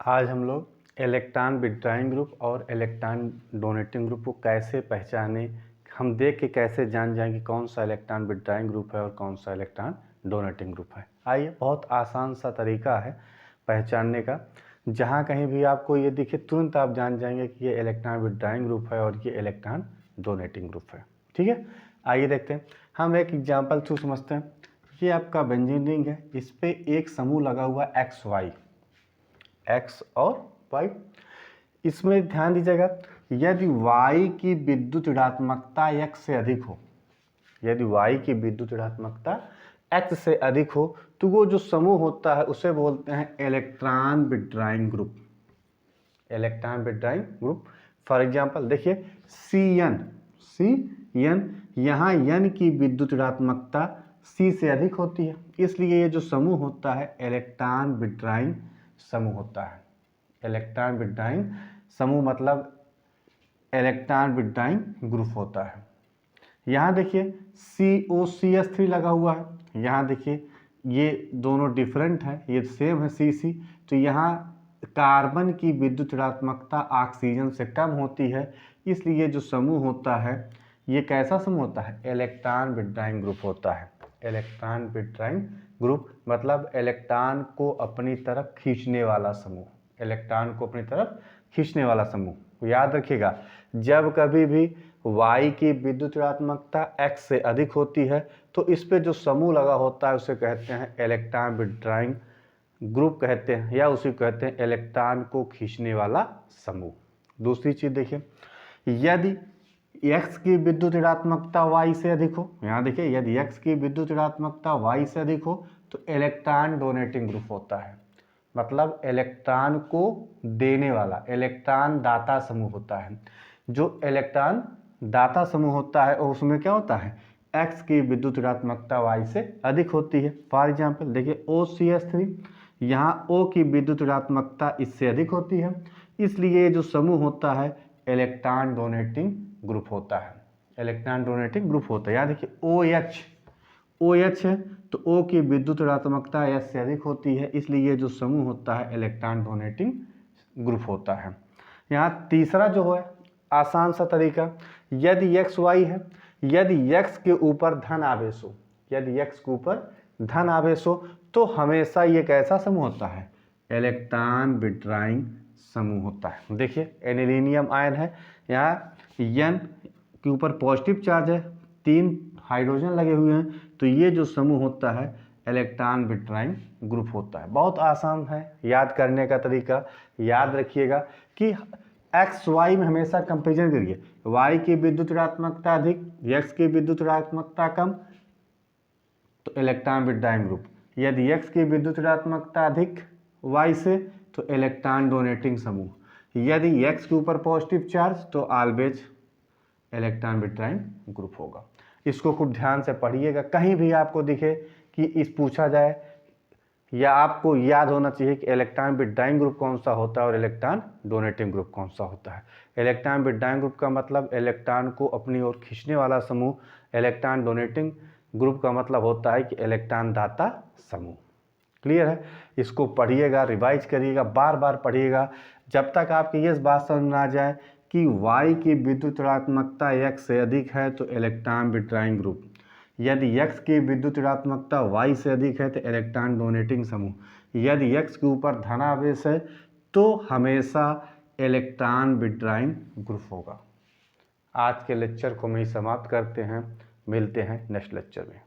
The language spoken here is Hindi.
आज हम लोग इलेक्ट्रॉन विथड्रॉइंग ग्रुप और इलेक्ट्रॉन डोनेटिंग ग्रुप को कैसे पहचाने, हम देख के कैसे जान जाएंगे कौन सा इलेक्ट्रॉन विथड्रॉइंग ग्रुप है और कौन सा इलेक्ट्रॉन डोनेटिंग ग्रुप है। आइए, बहुत आसान सा तरीका है पहचानने का। जहाँ कहीं भी आपको ये दिखे तुरंत आप जान जाएंगे कि ये इलेक्ट्रॉन विथड्रॉइंग ग्रुप है और ये इलेक्ट्रॉन डोनेटिंग ग्रुप है। ठीक है, आइए देखते हैं। हम एक एग्जाम्पल थ्रू समझते हैं। ये आपका बेंजीन रिंग है, इस पर एक समूह लगा हुआ एक्स वाई, एक्स और वाई। इसमें ध्यान दीजिएगा, यदि y की विद्युत ऋणात्मकता x से अधिक हो, यदि y की विद्युत ऋणात्मकता x से अधिक हो तो वो जो समूह होता है उसे बोलते हैं electron withdrawing group. Electron withdrawing group. For example देखिए Cn, यहाँ n की विद्युत ऋणात्मकता C से अधिक होती है, इसलिए ये जो समूह होता है इलेक्ट्रॉन विथड्रॉइंग समूह होता है। इलेक्ट्रॉन विथड्रॉइंग समूह मतलब इलेक्ट्रॉन विथड्रॉइंग ग्रुप होता है। यहाँ देखिए COCH3 लगा हुआ है, यहाँ देखिए ये दोनों डिफरेंट है, ये सेम है CC, तो यहाँ कार्बन की विद्युत ऋणात्मकता ऑक्सीजन से कम होती है, इसलिए जो समूह होता है ये कैसा समूह होता है, इलेक्ट्रॉन विथड्रॉइंग ग्रुप होता है। इलेक्ट्रॉन विथड्रॉइंग ग्रुप मतलब इलेक्ट्रॉन को अपनी तरफ खींचने वाला समूह, इलेक्ट्रॉन को अपनी तरफ खींचने वाला समूह। याद रखिएगा, जब कभी भी y की विद्युत ऋणात्मकता x से अधिक होती है तो इस पे जो समूह लगा होता है उसे कहते हैं इलेक्ट्रॉन विथड्रॉइंग ग्रुप कहते हैं, या उसे कहते हैं इलेक्ट्रॉन को खींचने वाला समूह। दूसरी चीज देखिए, यदि x की विद्युत ऋणात्मकता y से अधिक हो, यहाँ देखिए यदि x की विद्युत ऋणात्मकता y से अधिक हो तो इलेक्ट्रॉन डोनेटिंग ग्रुप होता है, मतलब इलेक्ट्रॉन को देने वाला, इलेक्ट्रॉन दाता समूह होता है। जो इलेक्ट्रॉन दाता समूह होता है और उसमें क्या होता है, x की विद्युत ऋणात्मकता y से अधिक होती है। फॉर एग्जांपल देखिए OCH3, यहाँ O की विद्युत ऋणात्मकता इससे अधिक होती है, इसलिए जो समूह होता है इलेक्ट्रॉन डोनेटिंग ग्रुप होता है। इलेक्ट्रॉन डोनेटिंग ग्रुप होता है। यहाँ देखिए OH है तो O की विद्युत ऋणात्मकता S से अधिक होती है, इसलिए जो समूह होता है इलेक्ट्रॉन डोनेटिंग ग्रुप होता है। यहाँ तीसरा जो है आसान सा तरीका, यदि x y है, यदि x के ऊपर धन आवेश हो, यदि x के ऊपर धन आवेश हो तो हमेशा ये कैसा समूह होता है, इलेक्ट्रॉन विथड्रॉइंग समूह होता है। देखिए एनिलीनियम आयन है, यहाँ n के ऊपर पॉजिटिव चार्ज है, 3 हाइड्रोजन लगे हुए हैं, तो ये जो समूह होता है इलेक्ट्रॉन विथड्रॉइंग ग्रुप होता है। बहुत आसान है याद करने का तरीका। याद रखिएगा कि एक्स वाई में हमेशा कंपेरिजन करिए, y की विद्युत ऋणात्मकता अधिक, x की विद्युत ऋणात्मकता कम, तो इलेक्ट्रॉन विथड्रॉइंग ग्रुप। यदि x की विद्युत ऋणात्मकता अधिक y से तो इलेक्ट्रॉन डोनेटिंग समूह, यदि x के ऊपर पॉजिटिव चार्ज तो ऑलवेज इलेक्ट्रॉन विथड्रॉइंग ग्रुप होगा। इसको खूब ध्यान से पढ़िएगा, कहीं भी आपको दिखे कि इस पूछा जाए, या आपको याद होना चाहिए कि इलेक्ट्रॉन विथड्रॉइंग ग्रुप कौन सा होता है और इलेक्ट्रॉन डोनेटिंग ग्रुप कौन सा होता है। इलेक्ट्रॉन विथड्रॉइंग ग्रुप का मतलब इलेक्ट्रॉन को अपनी ओर खींचने वाला समूह, इलेक्ट्रॉन डोनेटिंग ग्रुप का मतलब होता है कि इलेक्ट्रॉन दाता समूह। क्लियर है? इसको पढ़िएगा, रिवाइज करिएगा, बार बार पढ़िएगा जब तक आपकी ये बात समझ में आ जाए कि y की विद्युत ऋणात्मकता x से अधिक है तो इलेक्ट्रॉन विथड्रॉइंग ग्रुप, यदि x की विद्युत ऋणात्मकता y से अधिक है तो इलेक्ट्रॉन डोनेटिंग समूह, यदि x के ऊपर धनावेश है तो हमेशा इलेक्ट्रॉन विथड्रॉइंग ग्रुप होगा। आज के लेक्चर को हम यहीं समाप्त करते हैं, मिलते हैं नेक्स्ट लेक्चर में।